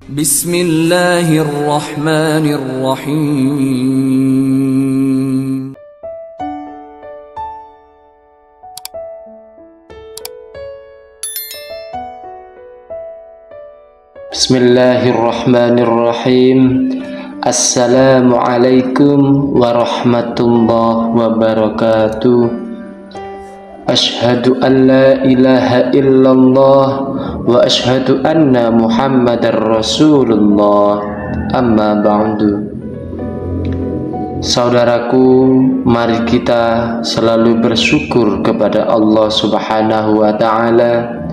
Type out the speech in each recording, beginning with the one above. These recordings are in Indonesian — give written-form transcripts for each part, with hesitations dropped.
Bismillahirrahmanirrahim. Bismillahirrahmanirrahim. Assalamualaikum warahmatullahi wabarakatuh. Ashhadu an la ilaha illallah wa ashhadu anna Muhammadar Rasulullah. Amma ba'du. Saudaraku, mari kita selalu bersyukur kepada Allah Subhanahu wa ta'ala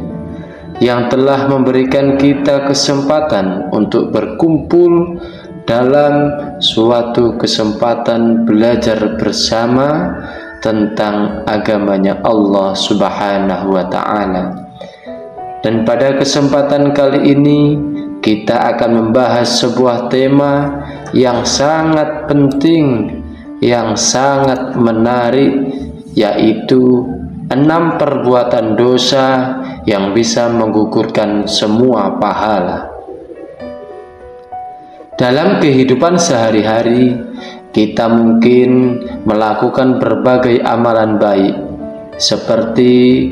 yang telah memberikan kita kesempatan untuk berkumpul dalam suatu kesempatan belajar bersama tentang agamanya Allah Subhanahu wa ta'ala. Dan pada kesempatan kali ini kita akan membahas sebuah tema yang sangat penting, yang sangat menarik, yaitu 6 perbuatan dosa yang bisa menggugurkan semua pahala. Dalam kehidupan sehari-hari, kita mungkin melakukan berbagai amalan baik, seperti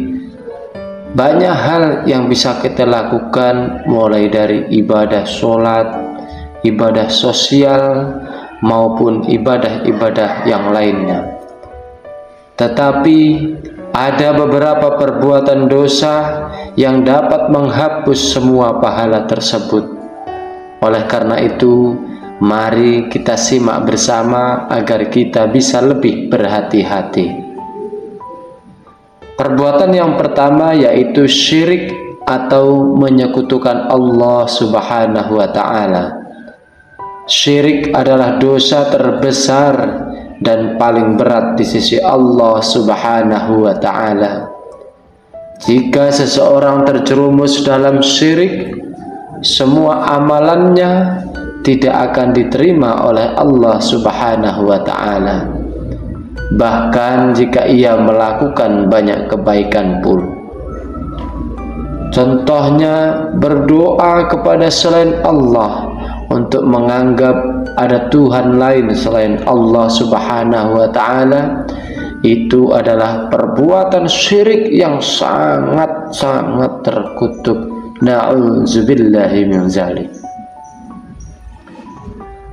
banyak hal yang bisa kita lakukan, mulai dari ibadah sholat, ibadah sosial, maupun ibadah-ibadah yang lainnya. Tetapi ada beberapa perbuatan dosa yang dapat menghapus semua pahala tersebut. Oleh karena itu, mari kita simak bersama agar kita bisa lebih berhati-hati. Perbuatan yang pertama yaitu syirik atau menyekutukan Allah Subhanahu wa ta'ala. Syirik adalah dosa terbesar dan paling berat di sisi Allah Subhanahu wa ta'ala. Jika seseorang terjerumus dalam syirik, semua amalannya tidak akan diterima oleh Allah Subhanahu wa ta'ala. Bahkan jika ia melakukan banyak kebaikan pun. Contohnya berdoa kepada selain Allah, untuk menganggap ada Tuhan lain selain Allah Subhanahu wa ta'ala, itu adalah perbuatan syirik yang sangat-sangat terkutuk. Na'udzubillahi min dzalik.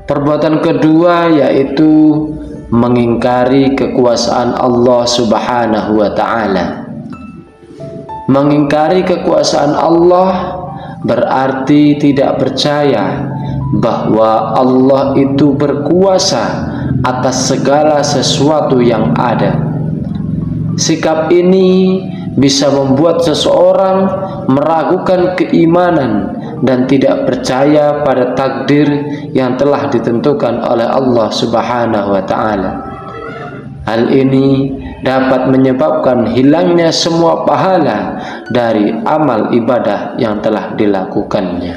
Perbuatan kedua yaitu mengingkari kekuasaan Allah Subhanahu wa ta'ala. Mengingkari kekuasaan Allah berarti tidak percaya bahwa Allah itu berkuasa atas segala sesuatu yang ada. Sikap ini bisa membuat seseorang meragukan keimanan dan tidak percaya pada takdir yang telah ditentukan oleh Allah Subhanahu wa ta'ala. Hal ini dapat menyebabkan hilangnya semua pahala dari amal ibadah yang telah dilakukannya.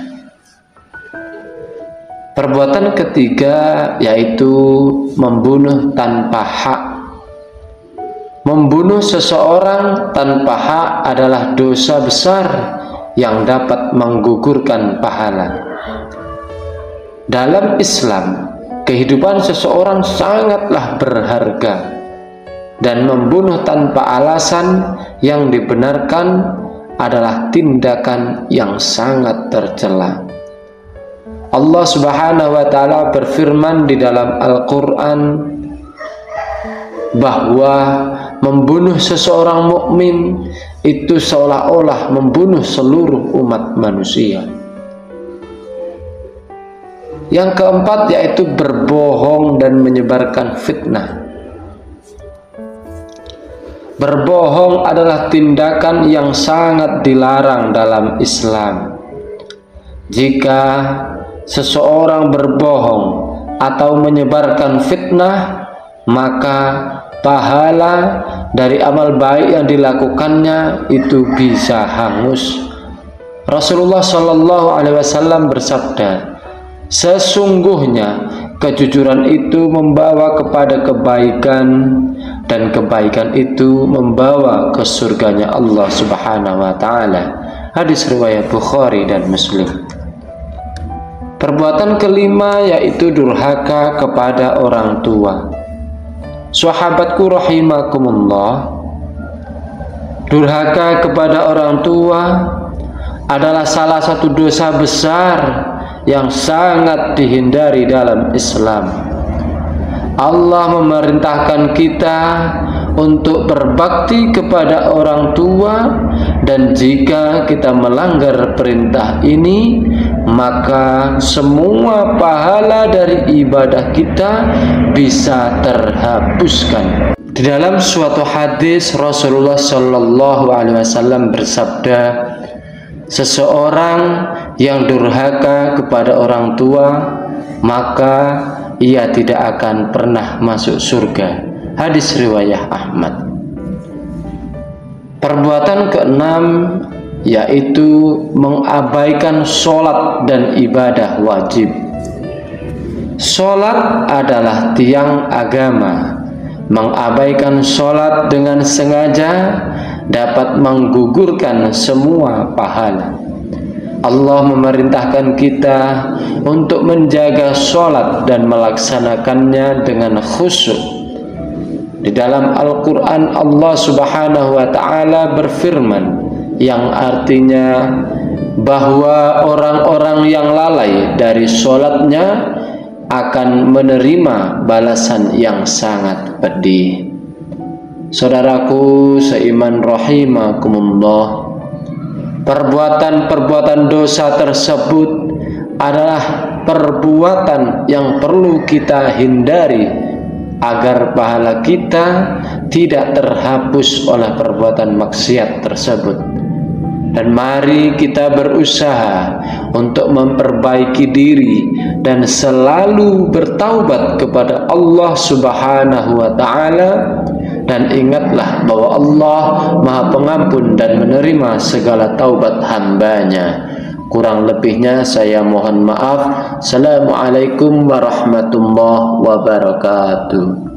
Perbuatan ketiga yaitu membunuh tanpa hak. Membunuh seseorang tanpa hak adalah dosa besar yang dapat menggugurkan pahala. Dalam Islam, kehidupan seseorang sangatlah berharga, dan membunuh tanpa alasan yang dibenarkan adalah tindakan yang sangat tercela. Allah Subhanahu wa ta'ala berfirman di dalam Al-Quran bahwa membunuh seseorang mukmin itu seolah-olah membunuh seluruh umat manusia. Yang keempat yaitu berbohong dan menyebarkan fitnah. Berbohong adalah tindakan yang sangat dilarang dalam Islam. Jika seseorang berbohong atau menyebarkan fitnah, maka pahala dari amal baik yang dilakukannya itu bisa hangus. Rasulullah Shallallahu Alaihi Wasallam bersabda, sesungguhnya kejujuran itu membawa kepada kebaikan, dan kebaikan itu membawa ke surganya Allah Subhanahu wa ta'ala. Hadis riwayat Bukhari dan Muslim. Perbuatan kelima yaitu durhaka kepada orang tua. Sahabatku rahimakumullah, durhaka kepada orang tua adalah salah satu dosa besar yang sangat dihindari dalam Islam. Allah memerintahkan kita untuk berbakti kepada orang tua, dan jika kita melanggar perintah ini, maka semua pahala dari ibadah kita bisa terhapuskan. Di dalam suatu hadis Rasulullah Shallallahu Alaihi Wasallam bersabda, seseorang yang durhaka kepada orang tua, maka ia tidak akan pernah masuk surga. Hadis riwayat Ahmad. Perbuatan keenam yaitu mengabaikan sholat dan ibadah wajib. Sholat adalah tiang agama. Mengabaikan sholat dengan sengaja dapat menggugurkan semua pahala. Allah memerintahkan kita untuk menjaga sholat dan melaksanakannya dengan khusyuk. Di dalam Al-Quran Allah Subhanahu wa Ta'ala berfirman, yang artinya bahwa orang-orang yang lalai dari sholatnya akan menerima balasan yang sangat pedih. Saudaraku seiman rahimakumullah, perbuatan-perbuatan dosa tersebut adalah perbuatan yang perlu kita hindari agar pahala kita tidak terhapus oleh perbuatan maksiat tersebut. Dan mari kita berusaha untuk memperbaiki diri dan selalu bertaubat kepada Allah Subhanahu wa Ta'ala. Dan ingatlah bahwa Allah Maha Pengampun dan menerima segala taubat hambanya. Kurang lebihnya saya mohon maaf. Assalamualaikum warahmatullahi wabarakatuh.